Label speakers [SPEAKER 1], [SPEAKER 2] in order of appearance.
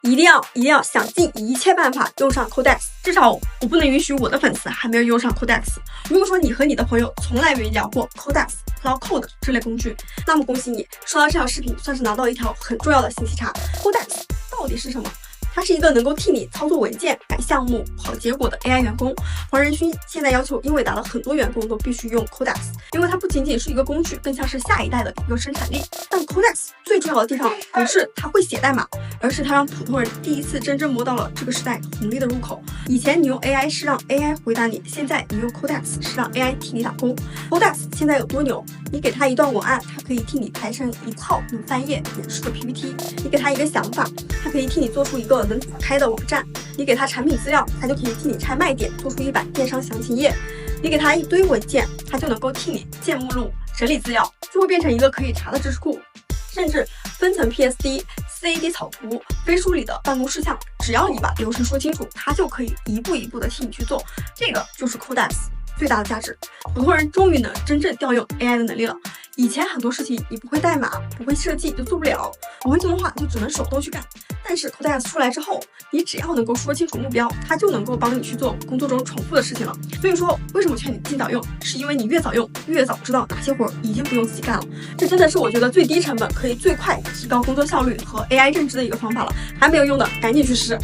[SPEAKER 1] 一定要想尽一切办法用上 Codex， 至少我不能允许我的粉丝还没有用上 Codex。如果说你和你的朋友从来没聊过 Codex、Cloud Code 这类工具，那么恭喜你，刷到这条视频算是拿到一条很重要的信息差。Codex 到底是什么？它是一个能够替你操作文件、改项目、跑结果的 AI 员工。黄仁勋现在要求英伟达的很多员工都必须用 Codex， 因为它不仅仅是一个工具，更像是下一代的一个生产力。但 Codex 最重要的地方不是它会写代码，而是它让普通人第一次真正摸到了这个时代红利的入口。以前你用 AI 是让 AI 回答你，现在你用 Codex 是让 AI 替你打工。Codex 现在有多牛？你给它一段文案，它可以替你排成一套能翻页演示的 PPT； 你给它一个想法，它可以替你做出一个能打开的网站；你给它产品资料，它就可以替你拆卖点，做出一版电商详情页；你给它一堆文件，它就能够替你建目录、整理资料，就会变成一个可以查的知识库。甚至分层 PSD、CAD 草图、飞书里的办公事项，只要你把流程说清楚，它就可以一步一步的替你去做。这个就是 Codex 最大的价值。普通人终于能真正调用 AI 的能力了。以前很多事情你不会代码、不会设计就做不了，不会做的话就只能手动去干。但是 Codex 出来之后，你只要能够说清楚目标，它就能够帮你去做工作中重复的事情了。所以说，为什么劝你尽早用？是因为你越早用，越早知道哪些活已经不用自己干了。这真的是我觉得最低成本可以最快提高工作效率和 AI 认知的一个方法了。还没有用的，赶紧去试。